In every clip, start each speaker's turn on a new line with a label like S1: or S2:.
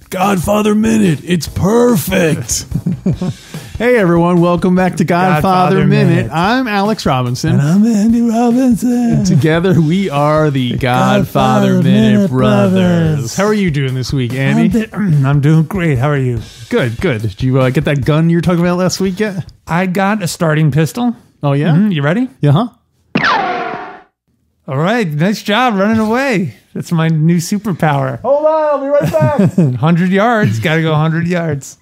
S1: Godfather Minute. It's perfect. Hey, everyone. Welcome back to Godfather Minute. I'm Alex Robinson.
S2: And I'm Andy Robinson.
S1: And together we are the Godfather Minute Brothers. How are you doing this week, Andy?
S2: I'm doing great. How are you?
S1: Good, good. Did you get that gun you were talking about last week yet?
S2: I got a starting pistol.
S1: Oh, yeah?
S2: Mm-hmm. You ready?
S1: Yeah,
S2: All right. Nice job running away. That's my new superpower.
S1: Hold on. I'll be right back.
S2: 100 yards. Got to go 100 yards.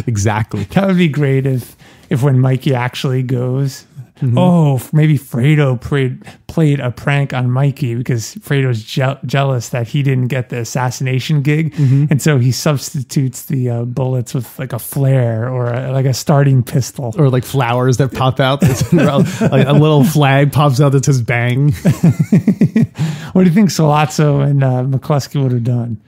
S1: Exactly.
S2: That would be great if when Mikey actually goes. Mm-hmm. Oh, maybe Fredo played a prank on Mikey because Fredo's jealous that he didn't get the assassination gig. Mm-hmm. And so he substitutes the bullets with like a flare or like a starting pistol.
S1: Or like flowers that pop out. Like a little flag pops out that says bang.
S2: What do you think Solazzo and McCluskey would have done?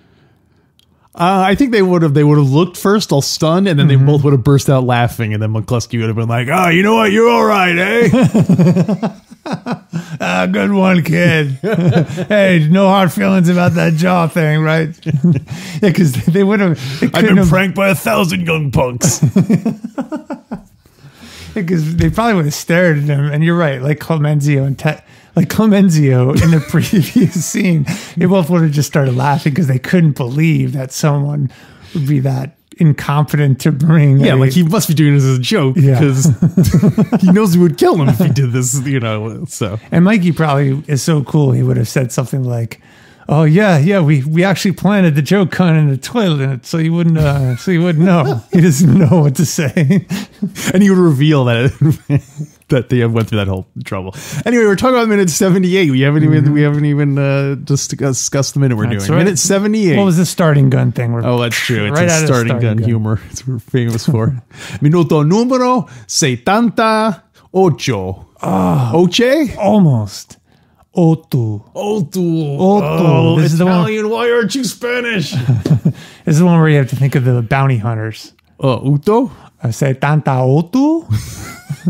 S1: I think they would have looked first all stunned, and then they both would have burst out laughing, and then McCluskey would have been like, "Oh, you know what? You're all right, eh?"
S2: Good one, kid. Hey, no hard feelings about that jaw thing, right? Yeah, because they would have.
S1: I've been pranked by 1,000 young punks.
S2: Because they probably would have stared at him, and you're right, like Clemenza and Clemenza in the previous scene, they both would have just started laughing because they couldn't believe that someone would be that incompetent to bring.
S1: Yeah, like he must be doing this as a joke because he knows he would kill him if he did this, So,
S2: and Mikey probably is so cool. He would have said something like, "Oh yeah, we actually planted the joke gun in the toilet, so you wouldn't know." He doesn't know what to say,
S1: and he would reveal that they went through that whole trouble. Anyway, we're talking about minute 78. We haven't even discussed the minute we're doing. Right. Minute 78.
S2: What was the starting gun thing?
S1: That's true. It's right a starting gun humor. It's what we're famous for. Minuto número 78. Oche?
S2: Almost. Otu.
S1: This is Italian. Why aren't you Spanish?
S2: This is the one where you have to think of the bounty hunters.
S1: Uto?
S2: 78.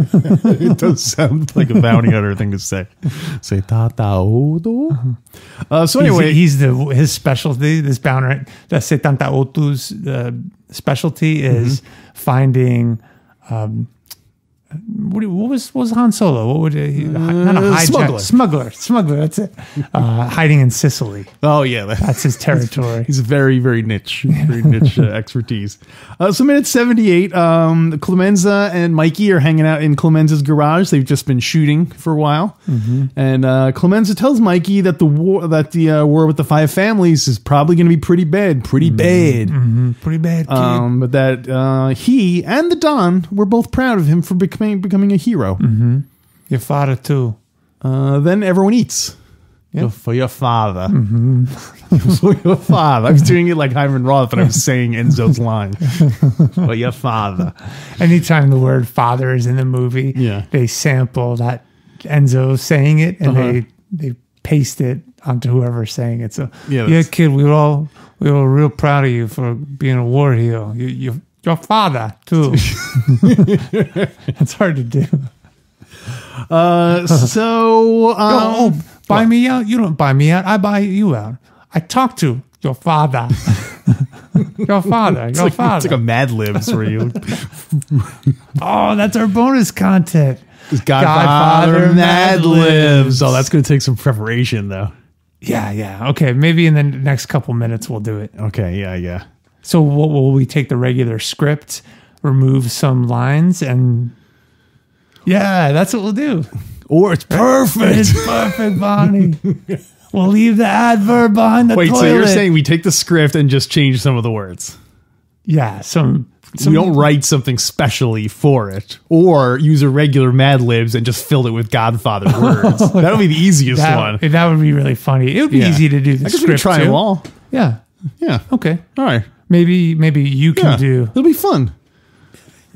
S1: It does sound like a bounty hunter thing to say. So anyway,
S2: his specialty. This bounty, the 78's specialty is finding. What was Han Solo? What would not a hijack? Smuggler. That's it. Hiding in Sicily.
S1: Oh yeah,
S2: that's his territory.
S1: He's very niche, expertise. So minute 78, Clemenza and Mikey are hanging out in Clemenza's garage. They've just been shooting for a while, and Clemenza tells Mikey that the war with the five families is probably going to be pretty bad. Pretty bad, kid. But that he and the Don were both proud of him for becoming a hero.
S2: Your father too.
S1: Then everyone eats. Yep. For your father. For your father. I was doing it like Hyman Roth, but I was saying Enzo's line. For your father.
S2: Anytime the word father is in the movie, they sample that Enzo saying it and they paste it onto whoever's saying it. So kid, we were real proud of you for being a war hero. Your father too. It's hard to do. Buy me out? You don't buy me out. I buy you out. I talk to your father. Your father.
S1: It's like a Mad Libs where you.
S2: Oh, that's our bonus content.
S1: Godfather Mad Libs. Oh, that's going to take some preparation, though.
S2: Yeah. Okay, maybe in the next couple minutes we'll do it.
S1: Okay, yeah.
S2: So what will we take the regular script, remove some lines, and that's what we'll do.
S1: Or it's perfect.
S2: It's perfect, Bonnie. We'll leave the adverb behind the toilet.
S1: Wait, so you're saying we take the script and just change some of the words?
S2: Yeah,
S1: we don't write something specially for it, or use a regular Mad Libs and just fill it with Godfather words. That would be the easiest one.
S2: That would be really funny. It would be easy to do the script. I guess we could
S1: try them all.
S2: Yeah.
S1: Yeah.
S2: Okay.
S1: All right.
S2: Maybe you can do.
S1: It'll be fun.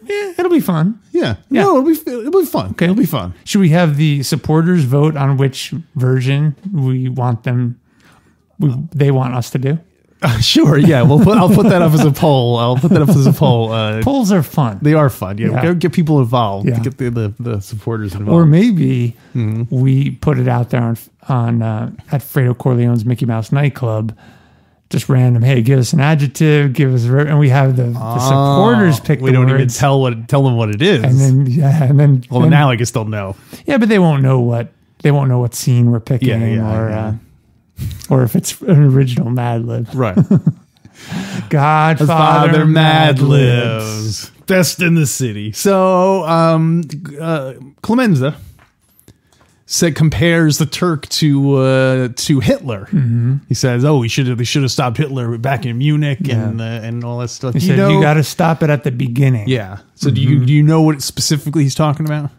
S2: Yeah, it'll be fun.
S1: Yeah. No, it'll be fun. Okay. It'll be fun.
S2: Should we have the supporters vote on which version we want them? They want us to do.
S1: Sure. Yeah. I'll put that up as a poll.
S2: Polls are fun.
S1: They are fun. Yeah. Get people involved. Yeah. Get the supporters involved.
S2: Or maybe we put it out there on at Fredo Corleone's Mickey Mouse nightclub. Just random. Hey, give us an adjective. Give us, and we have the supporters pick.
S1: We don't even tell them what it is.
S2: And then
S1: Well, now I guess they'll know.
S2: Yeah, but they won't know what scene we're picking or if it's an original Mad Lib.
S1: Right.
S2: Godfather
S1: Mad Libs. Best in the city. So Clemenza compares the Turk to Hitler. Mm-hmm. He says, they should have stopped Hitler back in Munich and all that stuff.
S2: He said, you got to stop it at the beginning.
S1: Yeah. So do you know what specifically he's talking about?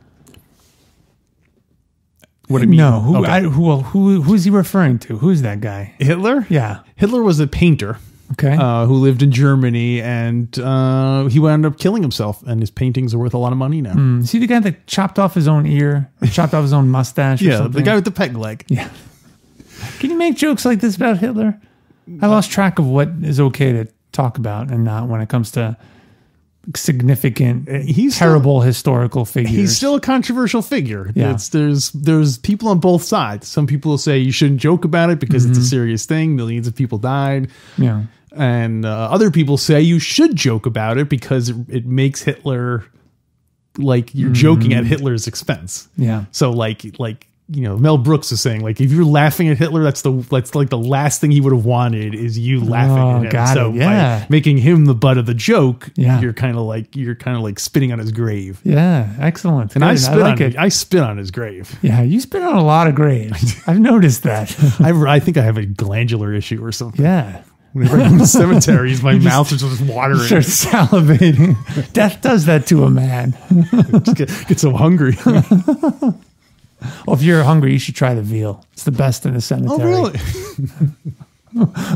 S1: What do you mean?
S2: No. Who is he referring to? Who's that guy?
S1: Hitler?
S2: Yeah.
S1: Hitler was a painter.
S2: Okay.
S1: Who lived in Germany, and he wound up killing himself, and his paintings are worth a lot of money now.
S2: See the guy that chopped off his own ear, or chopped off his own mustache? Or something?
S1: The guy with the peg leg.
S2: Yeah. Can you make jokes like this about Hitler? I lost track of what is okay to talk about and not when it comes to significant, terrible historical figures.
S1: He's still a controversial figure.
S2: Yeah.
S1: There's people on both sides. Some people will say you shouldn't joke about it because it's a serious thing. Millions of people died.
S2: Yeah.
S1: And other people say you should joke about it because it makes Hitler like you're joking at Hitler's expense.
S2: Yeah.
S1: So like Mel Brooks is saying, like, if you're laughing at Hitler, that's like the last thing he would have wanted is you laughing at him. By making him the butt of the joke, you're kind of like spitting on his grave.
S2: Yeah, excellent.
S1: And I spit on his grave.
S2: Yeah, you spit on a lot of graves. I've noticed that.
S1: I think I have a glandular issue or something.
S2: Yeah.
S1: Whenever I go to cemeteries, my mouth is just watering.
S2: Start salivating. Death does that to a man.
S1: Get so hungry.
S2: Well, if you're hungry, you should try the veal. It's the best in the cemetery.
S1: Oh, really?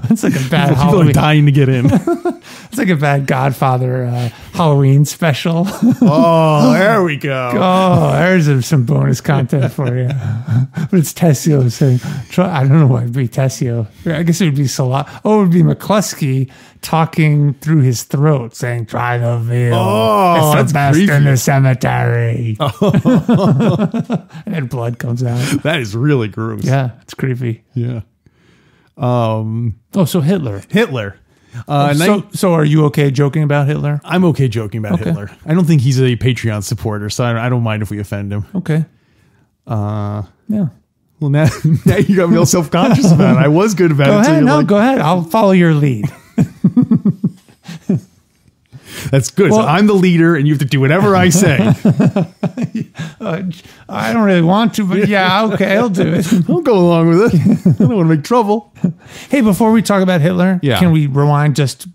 S2: It's like a bad
S1: Halloween. People are dying to get in.
S2: It's like a bad Godfather Halloween special.
S1: Oh, there we go.
S2: Oh, there's some bonus content for you. But it's Tessio saying, I don't know why it'd be Tessio. I guess it would be Salah. Oh, it would be McCluskey talking through his throat saying, try the veal.
S1: Oh,
S2: it's the best creepy. In the cemetery. Oh. And then blood comes out.
S1: That is really gross.
S2: Yeah, it's creepy.
S1: Yeah.
S2: So Hitler.
S1: So
S2: are you okay joking about Hitler?
S1: I'm okay joking about Hitler. I don't think he's a Patreon supporter, so I don't mind if we offend him.
S2: Okay.
S1: Yeah.
S2: Well,
S1: now you got me all self-conscious about it. I was good about it.
S2: Go ahead. I'll follow your lead.
S1: That's good. Well, so I'm the leader, and you have to do whatever I say.
S2: I don't really want to, but yeah, okay, I'll do it.
S1: I'll go along with it. I don't want to make trouble.
S2: Hey, before we talk about Hitler, can we rewind just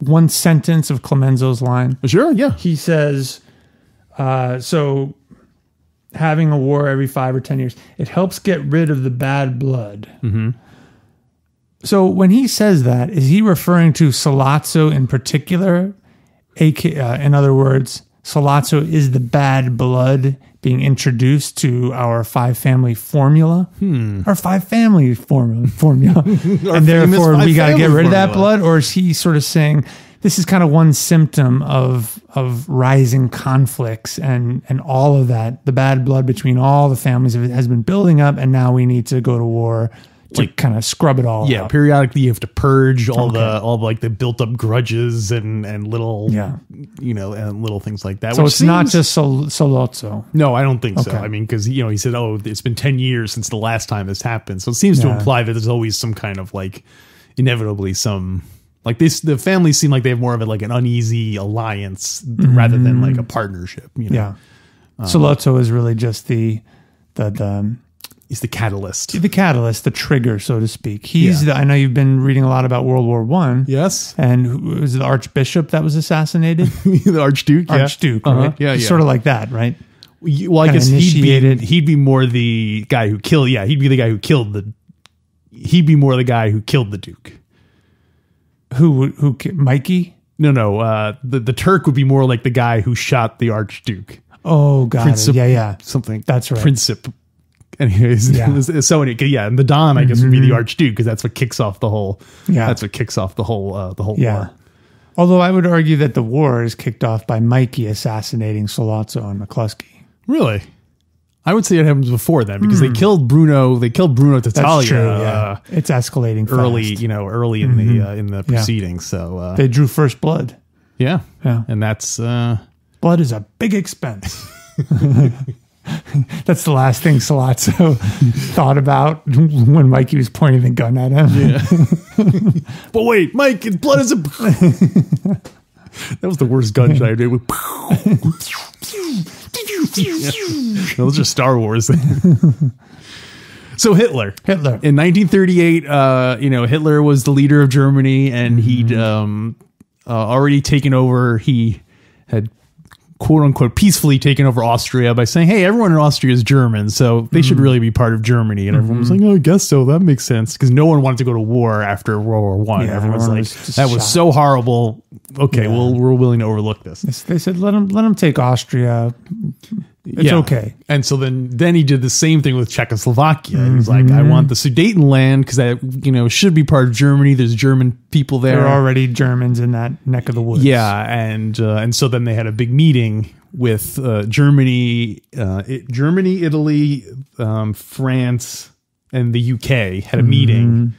S2: one sentence of Clemenza's line?
S1: Sure, yeah.
S2: He says, so having a war every 5 or 10 years, it helps get rid of the bad blood.
S1: Mm-hmm.
S2: So when he says that, is he referring to Sollozzo in particular? In other words, Sollozzo is the bad blood being introduced to our 5-family formula. Our 5-family formula. And therefore we got to get rid of that blood? Or is he sort of saying this is kind of one symptom of rising conflicts and all of that, the bad blood between all the families has been building up, and now we need to go to war to kind of scrub it all out.
S1: Periodically you have to purge all the built up grudges and little and little things like that.
S2: So it's not just Sollozzo.
S1: No, I don't think so. I mean, because he said, it's been 10 years since the last time this happened. So it seems to imply that there's always some kind of inevitably some the families seem like they have more of an uneasy alliance rather than like a partnership.
S2: Yeah. Sollozzo is really just the
S1: he's the catalyst.
S2: The catalyst, the trigger, so to speak. He's I know you've been reading a lot about World War I.
S1: Yes.
S2: And who was the Archbishop that was assainated?
S1: The Archduke.
S2: Archduke, right?
S1: Yeah,
S2: sort of like that, right?
S1: Well, I guess he'd be more the guy who killed. Yeah, he'd be the guy who killed the. He'd be more the guy who killed the Duke.
S2: Who Mikey?
S1: No. The Turk would be more like the guy who shot the Archduke.
S2: Oh, God. Yeah.
S1: Something.
S2: That's right.
S1: Princip. Anyways, and the Don, I guess, would be the Archduke because that's what kicks off the whole. Yeah. That's what kicks off the whole war.
S2: Although I would argue that the war is kicked off by Mikey assassinating Sollozzo and McCluskey.
S1: Really? I would say it happens before then because they killed Bruno. They killed Bruno Tattaglia. That's true.
S2: Yeah. It's escalating fast.
S1: early in the proceedings. So
S2: they drew first blood.
S1: Yeah. And that's
S2: blood is a big expense. That's the last thing Sollozzo thought about when Mikey was pointing the gun at him.
S1: Yeah. But wait, Mike, blood is a. That was the worst gunshot I did. Those are Star Wars. So Hitler. In 1938, Hitler was the leader of Germany, and he'd already taken over. He had quote unquote peacefully taken over Austria by saying, hey, everyone in Austria is German, so they should really be part of Germany. And everyone was like, oh, I guess so. That makes sense. Because no one wanted to go to war after World War I. Yeah, everyone's like, that was so horrible. Okay, well, we're willing to overlook this.
S2: They said, let him take Austria. It's okay.
S1: And so then he did the same thing with Czechoslovakia. He was like, I want the Sudetenland because that should be part of Germany. There's German people there.
S2: There are already Germans in that neck of the woods.
S1: Yeah, and so then they had a big meeting with Germany, Italy, France, and the UK had a meeting.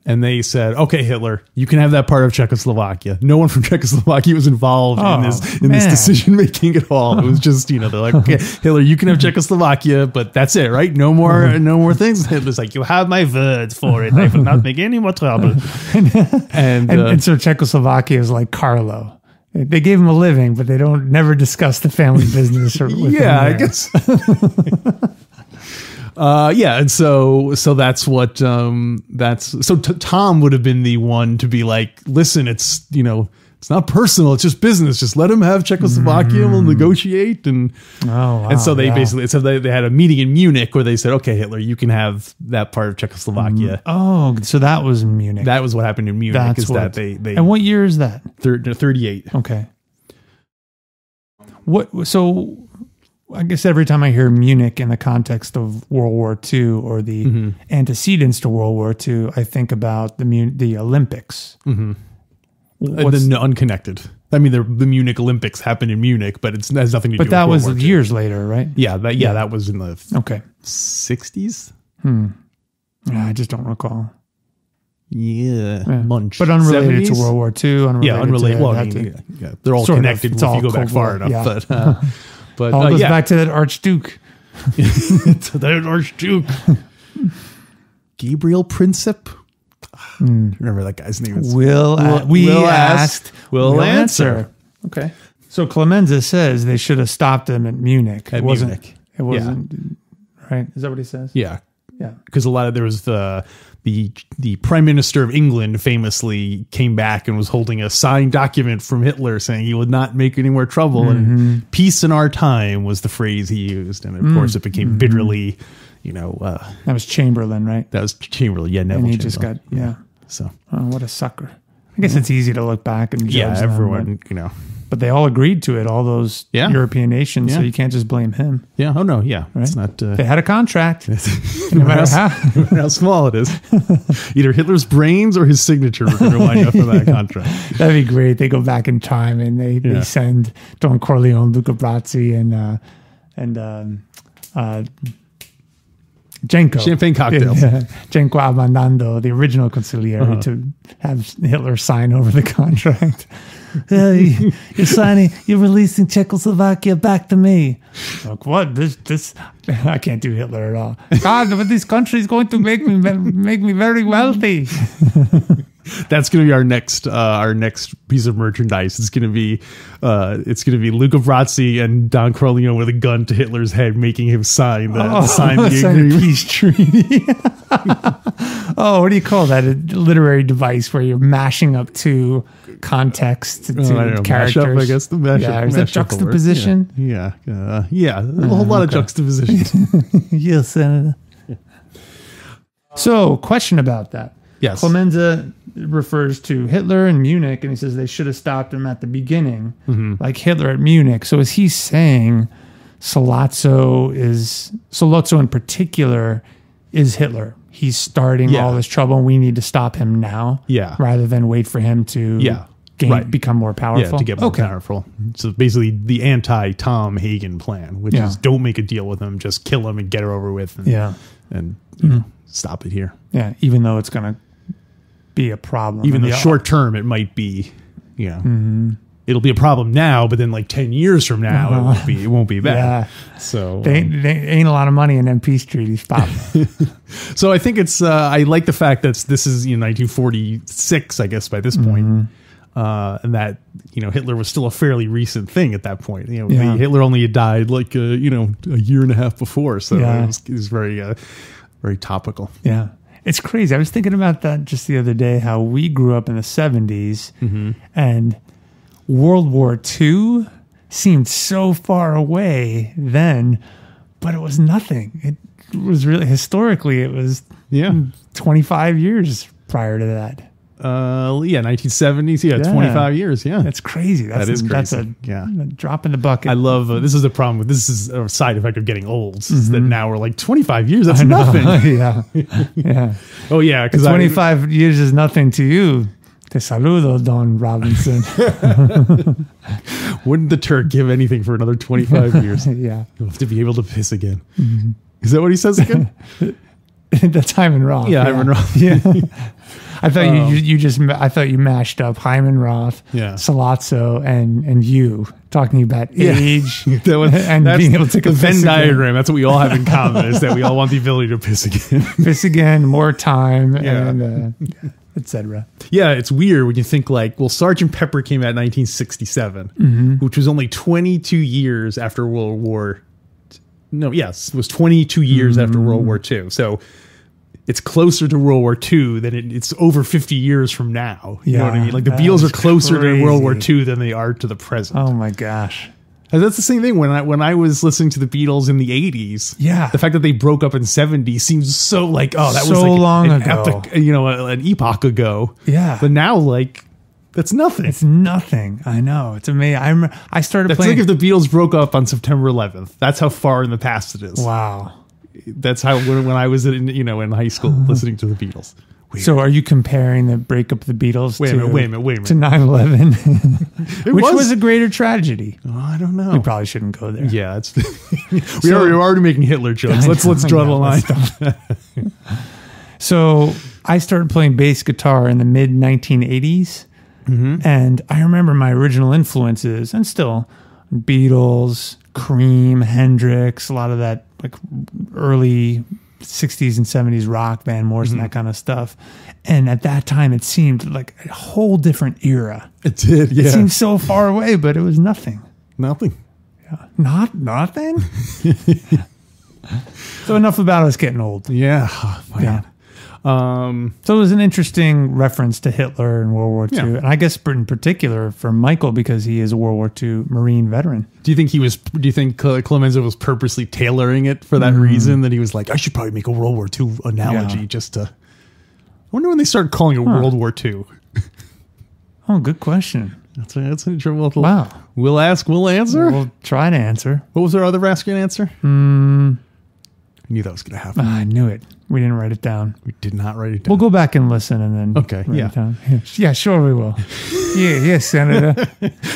S1: And they said, okay, Hitler, you can have that part of Czechoslovakia. No one from Czechoslovakia was involved in this decision making at all. It was just, they're like, okay, Hitler, you can have Czechoslovakia, but that's it, right? No more things. Hitler's like, you have my words for it. I will not make any more trouble.
S2: And so Czechoslovakia is like Carlo. They gave him a living, but they never discuss the family business.
S1: I guess. And so that's what Tom would have been the one to be like, listen, it's it's not personal, it's just business. Just let him have Czechoslovakia. We'll negotiate. And so they basically they had a meeting in Munich where they said, okay, Hitler, you can have that part of Czechoslovakia.
S2: So that was Munich.
S1: That was what happened in Munich.
S2: And what year is that?
S1: 38.
S2: Okay. So I guess every time I hear Munich in the context of World War II or the antecedents to World War II, I think about the Olympics.
S1: Unconnected. I mean, the Munich Olympics happened in Munich, but it has nothing to do with World War II. But that was
S2: years later, right?
S1: That was in the 60s.
S2: I just don't recall.
S1: Munch.
S2: But unrelated 70s? To World War II.
S1: Unrelated. They're all connected if you go back far enough. But
S2: all goes back to that Archduke.
S1: To that Archduke. Gabriel Princip. Remember that guy's name?
S2: We'll answer. Okay. So Clemenza says they should have stopped him at Munich. It wasn't right. Is that what he says?
S1: Yeah. Because there was the Prime Minister of England famously came back and was holding a signed document from Hitler saying he would not make any more trouble. And peace in our time was the phrase he used. And of course it became bitterly,
S2: that was Chamberlain, right?
S1: That was Chamberlain. Yeah. Neville
S2: and he
S1: Chamberlain.
S2: just got, So, what a sucker. I guess it's easy to look back and judge
S1: everyone,
S2: But they all agreed to it, all those European nations, so you can't just blame him.
S1: Yeah. Oh, no. Yeah.
S2: Right?
S1: It's not.
S2: They had a contract.
S1: No matter how small it is. Either Hitler's brains or his signature were going to wind up in that contract.
S2: That'd be great. They go back in time and they send Don Corleone, Luca Brasi, and Jenko.
S1: Champagne cocktails.
S2: Jenko Abandando, the original consigliere, to have Hitler sign over the contract. You're releasing Czechoslovakia back to me. Like, what? This I can't do Hitler at all. God, but this country is going to make me very wealthy.
S1: That's going to be our next piece of merchandise. It's going to be Luca Brasi and Don Corleone with a gun to Hitler's head, making him sign the
S2: peace treaty. What do you call that? A literary device where you're mashing up two contexts to characters.
S1: Mashup, I guess the mashup.
S2: Is that juxtaposition?
S1: Yeah. A whole lot of juxtaposition.
S2: Yes, Senator. So, question about that.
S1: Yes.
S2: Clemenza refers to Hitler in Munich, and he says they should have stopped him at the beginning, like Hitler at Munich. So is he saying Sollozzo in particular is Hitler? He's starting all this trouble, and we need to stop him now, rather than wait for him to become more powerful.
S1: Yeah, to get more powerful. So basically, the anti-Tom Hagen plan, which is don't make a deal with him, just kill him and get it over with, and you know, stop it here.
S2: Yeah, even though it's going to be a problem.
S1: Even though short term it might be, you know, it'll be a problem now, but then like 10 years from now it won't be bad. So
S2: they ain't a lot of money in them peace treaties, Pop.
S1: So I think it's I like the fact that this is 1946, I guess, by this point. And that, you know, Hitler was still a fairly recent thing at that point. You know, Hitler only had died like a year and a half before, so it was very very topical.
S2: Yeah. It's crazy. I was thinking about that just the other day, how we grew up in the 70s and World War II seemed so far away then, but it was nothing. It was really, historically, it was 25 years prior to that.
S1: 1970s. 25 years. Yeah,
S2: that's crazy.
S1: That is crazy.
S2: That's a drop in the bucket.
S1: I love this is the problem with this is a side effect of getting old. Is that now we're like 25 years. That's nothing.
S2: Yeah.
S1: Oh yeah, because
S2: 25 years is nothing to you. Te saludo, Don Robinson.
S1: Wouldn't the Turk give anything for another 25 years?
S2: Yeah,
S1: you'll have to be able to piss again. Is that what he says again?
S2: That's Hyman Roth.
S1: Yeah, Hyman Roth.
S2: Yeah. I thought I thought you mashed up Hyman Roth, Sollozzo, and you talking about age and being able to take a
S1: Venn diagram. That's what we all have in common, is that we all want the ability to piss again.
S2: Piss again, more time, and etc.
S1: Yeah, it's weird when you think like, well, Sgt. Pepper came out in 1967, which was only 22 years after World War. No, yes, it was 22 years after World War II. So it's closer to World War II than it's over 50 years from now. You know what I mean? Like the Beatles are closer to World War II than they are to the present.
S2: Oh my gosh.
S1: And that's the same thing when I was listening to the Beatles in the 80s.
S2: Yeah.
S1: The fact that they broke up in 70 seems so like, that was
S2: so
S1: like
S2: long
S1: an
S2: ago.
S1: epic, an epoch ago.
S2: Yeah.
S1: But now like that's nothing.
S2: It's nothing. I know. It's amazing. I started
S1: That's
S2: playing.
S1: like if the Beatles broke up on September 11th. That's how far in the past it is.
S2: Wow.
S1: That's how when I was in high school listening to the Beatles.
S2: Weird. So are you comparing the breakup of the Beatles
S1: wait a minute.
S2: to 9/11? Which was a greater tragedy?
S1: Oh, I don't know.
S2: We probably shouldn't go there.
S1: Yeah, it's we're already making Hitler jokes. Let's draw the line.
S2: So I started playing bass guitar in the mid 1980s. And I remember my original influences, and still Beatles, Cream, Hendrix, a lot of that like early 60s and 70s rock, Van Morrison, that kind of stuff. And at that time, it seemed like a whole different era.
S1: It did, yeah.
S2: It seemed so far away, but it was nothing.
S1: Nothing.
S2: Yeah. Nothing? So enough about us getting old.
S1: Yeah.
S2: Yeah. So it was an interesting reference to Hitler and World War II. And I guess in particular for Michael, because he is a World War II Marine veteran.
S1: Do you think Clemenza was purposely tailoring it for that reason, that he was like, I should probably make a World War II analogy just to... I wonder when they started calling it World War II.
S2: Oh, good question.
S1: That's an interesting.
S2: Wow.
S1: We'll ask, we'll answer.
S2: We'll try to answer.
S1: What was our other ask and answer? I knew that was going to happen.
S2: I knew it. We didn't write it down.
S1: We did not write it down.
S2: We'll go back and listen and then write it down. Yeah, sure we will. Yeah, Senator.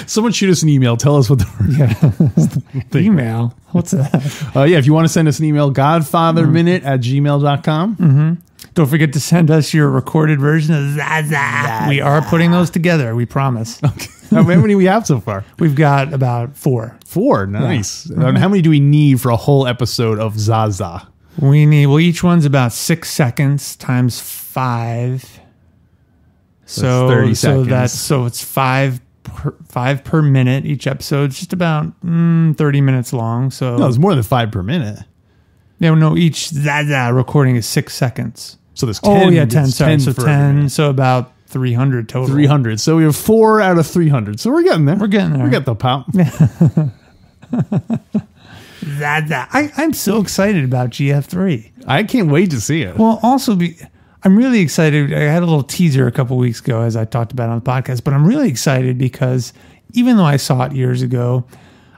S1: Someone shoot us an email. Tell us what the
S2: email. What's that?
S1: If you want to send us an email, godfatherminute@gmail.com.
S2: Don't forget to send us your recorded version of Zaza. We are putting those together. We promise.
S1: Okay. How many do we have so far?
S2: We've got about 4.
S1: 4. Nice. Yeah. And how many do we need for a whole episode of Zaza?
S2: Each one's about 6 seconds times 5. So
S1: 30 seconds.
S2: So it's 5 per minute. Each episode's just about 30 minutes long. So
S1: no, it's more than 5 per minute.
S2: Yeah, no, each Zaza recording is 6 seconds.
S1: So there's 10.
S2: Oh yeah, 10. Sorry, so 10. So about 300 total.
S1: 300. So we have 4 out of 300. So we're getting there.
S2: We're getting there.
S1: We got the pop.
S2: I'm so excited about GF3.
S1: I can't wait to see it.
S2: Well, also I'm really excited. I had a little teaser a couple weeks ago, as I talked about on the podcast, but I'm really excited because even though I saw it years ago,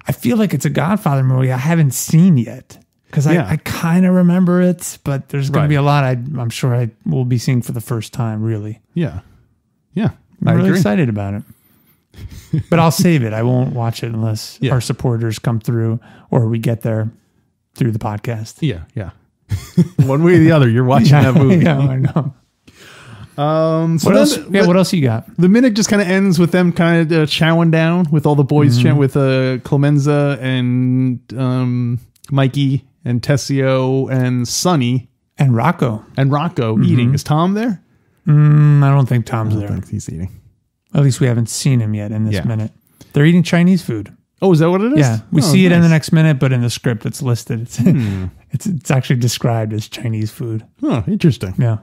S2: I feel like it's a Godfather movie I haven't seen yet. Because I kind of remember it, but there's going to be a lot I'm sure I will be seeing for the first time, really.
S1: Yeah. Yeah.
S2: I'm really excited about it. But I'll save it. I won't watch it unless our supporters come through or we get there through the podcast.
S1: Yeah, yeah. One way or the other, you're watching that movie.
S2: Yeah, I know. What else you got?
S1: The minute just kind of ends with them kind of chowing down with all the boys chowing with Clemenza and Mikey and Tessio and Sonny.
S2: And Rocco.
S1: Eating. Is Tom there?
S2: I don't think Tom's there.
S1: I don't think he's eating.
S2: At least we haven't seen him yet in this minute. They're eating Chinese food.
S1: Oh, is that what it is?
S2: Yeah. We see it in the next minute, but in the script it's listed. It's actually described as Chinese food.
S1: Oh, interesting.
S2: Yeah.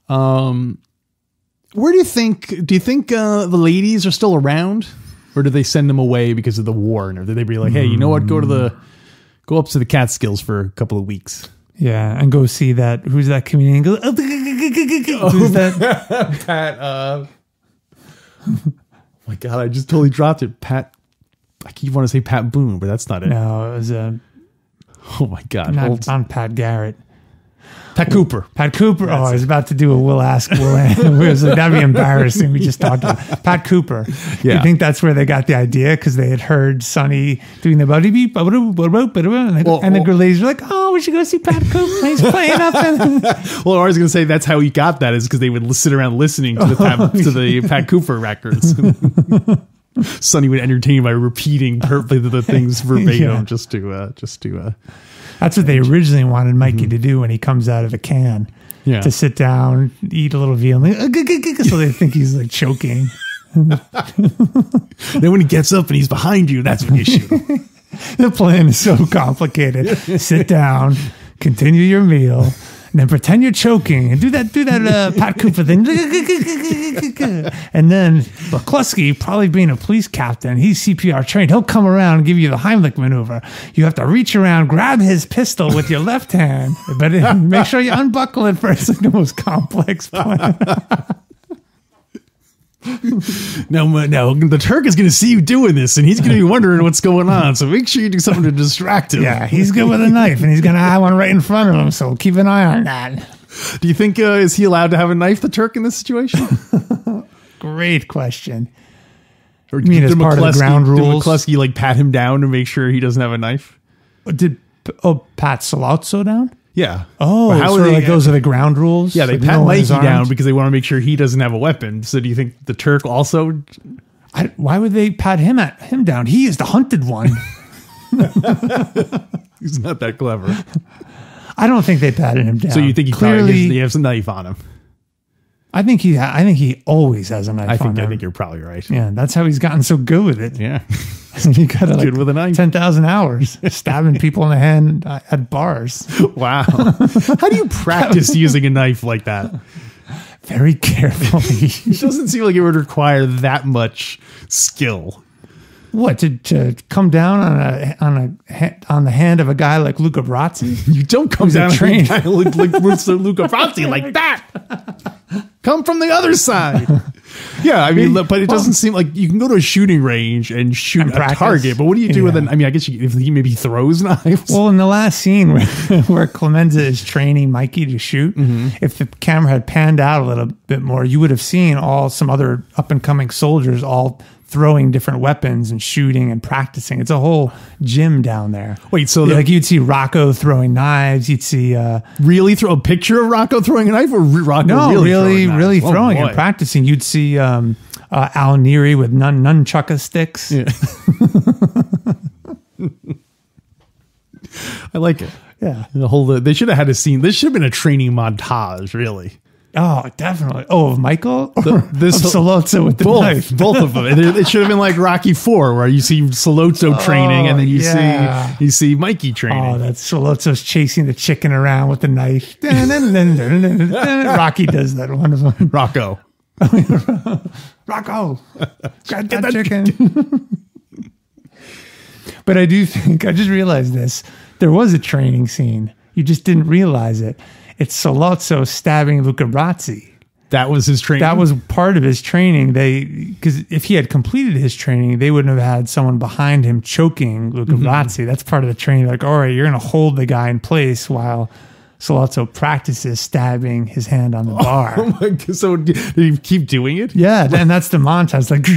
S1: Where do you think the ladies are still around? Or do they send them away because of the war? Or did they be like, hey, you know what? Go up to the Catskills for a couple of weeks.
S2: Yeah, and go see that. Who's that comedian? Who's that?
S1: Pat. Oh my God, I just totally dropped it. Pat. I keep wanting to say Pat Boone, but that's not it.
S2: No, it was
S1: oh my God,
S2: not Pat Garrett.
S1: Pat Cooper.
S2: Pat Cooper. I was about to do a Will Ask Will. That'd be embarrassing. We just talked about Pat Cooper.
S1: Yeah.
S2: You think that's where they got the idea? Because they had heard Sonny doing the buddy beep, and the ladies were like, "Oh, we should go see Pat Cooper. He's playing up."
S1: Well, I was going to say that's how he got that is because they would sit around listening to the Pat Cooper records. Sonny would entertain by repeating perfectly the things verbatim, just to.
S2: That's what they originally wanted Mikey to do when he comes out of a can.
S1: Yeah.
S2: To sit down, eat a little veal, so they think he's like choking.
S1: Then when he gets up and he's behind you, that's when you shoot him.
S2: The plan is so complicated. Sit down, continue your meal, and then pretend you're choking and do that Pat Cooper thing. And then McCluskey, probably being a police captain, he's CPR trained. He'll come around and give you the Heimlich maneuver. You have to reach around, grab his pistol with your left hand, but make sure you unbuckle it first. It's the most complex plan.
S1: No, the Turk is going to see you doing this, and he's going to be wondering what's going on. So make sure you do something to distract him.
S2: Yeah, he's good with a knife, and he's going to have one right in front of him. So keep an eye on that.
S1: Do you think is he allowed to have a knife, the Turk, in this situation?
S2: Great question.
S1: Or you mean as part of the ground rules? Did McCluskey pat him down to make sure he doesn't have a knife?
S2: Did Pat Salazzo down?
S1: Yeah.
S2: Oh, how are those are the ground rules?
S1: Yeah, they pat Mikey down because they want to make sure he doesn't have a weapon. So do you think the Turk also?
S2: Why would they pat him down? He is the hunted one.
S1: He's not that clever.
S2: I don't think they patted him down.
S1: So you think he has a knife on him?
S2: I think he always has a knife on him.
S1: I think you're probably right.
S2: Yeah, that's how he's gotten so good with it.
S1: Yeah.
S2: He got
S1: good with a knife.
S2: 10,000 hours stabbing people in the hand at bars.
S1: Wow. How do you practice using a knife like that?
S2: Very carefully.
S1: It doesn't seem like it would require that much skill.
S2: What, to come down on the hand of a guy like Luca Brasi?
S1: You don't come down on a guy like Luca Brasi like that. Come from the other side. Yeah, I mean, but it doesn't seem like you can go to a shooting range and shoot a target. But what do you do with it? I mean, I guess if he maybe throws knives.
S2: Well, in the last scene where Clemenza is training Mikey to shoot, if the camera had panned out a little bit more, you would have seen some other up and coming soldiers all throwing different weapons and shooting and practicing. It's a whole gym down there.
S1: Wait, so
S2: you'd see Rocco throwing knives. You'd see
S1: really throw a picture of Rocco throwing a knife, or Rocco
S2: really throwing and practicing. You'd see Al Neri with nunchucka sticks.
S1: Yeah. I like it.
S2: Yeah,
S1: they should have had a scene. This should have been a training montage, really.
S2: Oh, definitely. Oh, of Michael? Of Salozzo with the knife.
S1: Both of them. It should have been like Rocky IV, where you see Salozzo training and then you see Mikey training.
S2: Oh, that's Salozzo's chasing the chicken around with the knife. Rocky does that. One of them.
S1: Rocco.
S2: Rocco. Grab that chicken. But I do think, I just realized this. There was a training scene. You just didn't realize it. it's Sollozzo stabbing Luca Brasi.
S1: That was his training.
S2: That was part of his training. Because if he had completed his training, they wouldn't have had someone behind him choking Luca Brasi. That's part of the training. Like, all right, you're going to hold the guy in place while Sollozzo practices stabbing his hand on the bar.
S1: Oh my God. So did he keep doing it?
S2: Yeah, and that's the montage. Like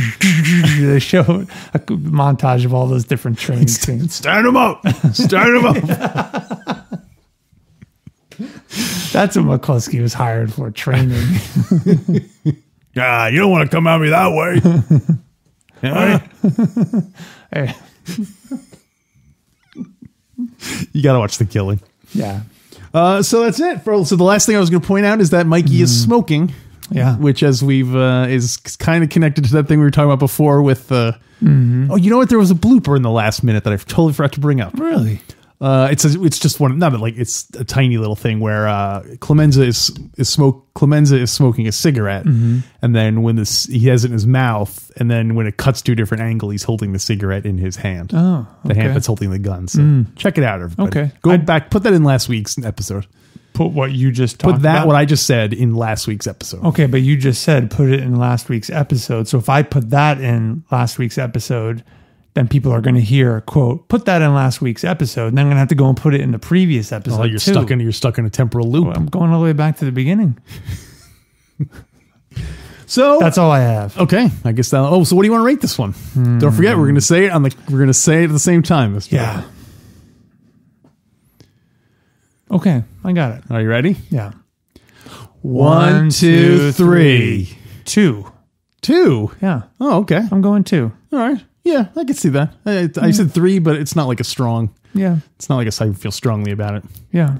S2: they show a montage of all those different training scenes.
S1: Stand him up. Stand him up.
S2: That's what McCluskey was hired for, training.
S1: You don't want to come at me that way.
S2: Hey.
S1: You got to watch The Killing.
S2: Yeah.
S1: So that's it. So the last thing I was going to point out is that Mikey is smoking.
S2: Yeah.
S1: Which, as we've is kind of connected to that thing we were talking about before with. Oh, you know what? There was a blooper in the last minute that I totally forgot to bring up.
S2: Really?
S1: It's just one. Not like it's a tiny little thing where Clemenza is smoking a cigarette, and then when he has it in his mouth, and then when it cuts to a different angle, he's holding the cigarette in his hand.
S2: Oh, okay.
S1: The hand that's holding the gun. So check it out, everybody.
S2: Okay,
S1: go back. Put that in last week's episode.
S2: Put what you just talked about?
S1: What I just said in last week's episode.
S2: Okay, but you just said put it in last week's episode. So if I put that in last week's episode, then people are going to hear, quote, put that in last week's episode. And then I'm going to have to go and put it in the previous episode.
S1: Oh, you're stuck in a temporal loop.
S2: Well, I'm going all the way back to the beginning.
S1: So
S2: that's all I have.
S1: Okay, I guess that. Oh, so what do you want to rate this one? Don't forget, we're going to say it at the same time.
S2: Yeah. Okay, I got it.
S1: Are you ready?
S2: Yeah.
S1: 1, 2, 3.
S2: 2.
S1: 2.
S2: Yeah.
S1: Oh, okay.
S2: I'm going 2.
S1: All right. Yeah, I can see that. I said 3, but it's not like a strong.
S2: Yeah.
S1: It's not like I feel strongly about it.
S2: Yeah.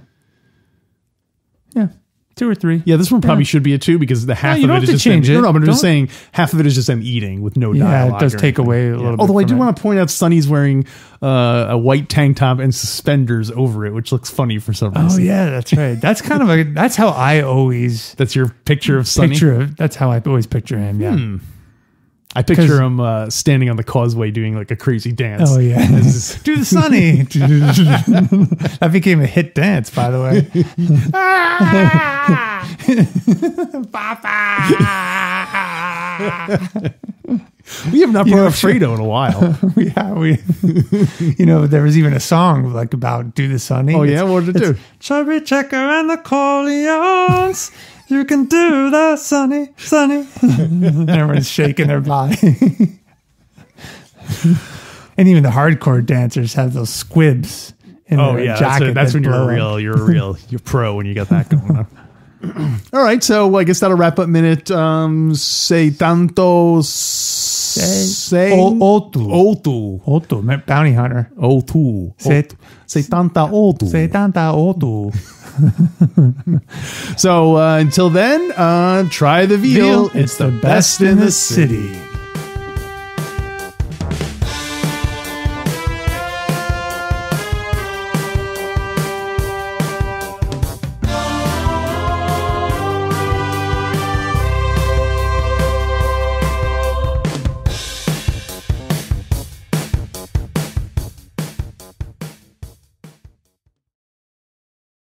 S2: Yeah. 2 or 3.
S1: Yeah, this one probably should be a 2 because the half of it is just
S2: change it.
S1: No, but I'm just saying half of it is just them eating with no dialogue.
S2: Yeah, it does take away a little bit.
S1: Although I do want to point out Sonny's wearing a white tank top and suspenders over it, which looks funny for some reason.
S2: Oh yeah, that's right. That's kind of that's how I always.
S1: That's your picture of Sonny?
S2: That's how I always picture him. Yeah.
S1: I picture him standing on the causeway doing like a crazy dance.
S2: Oh yeah, do the Sonny. That became a hit dance, by the way.
S1: We have not brought up Fredo in a while.
S2: There was even a song like about do the Sonny.
S1: Oh yeah, what did it do?
S2: Chubby Checker and the Corleones. You can do the Sonny. And everyone's shaking their body. And even the hardcore dancers have those squibs in their jacket.
S1: That's when you're pro when you got that going on. All right, so I guess that'll wrap up minute say tanto say
S2: Otu, bounty hunter.
S1: Otu. Say tanta otu.
S2: Say tanta otu.
S1: So until then, try the veal. It's the best in the city.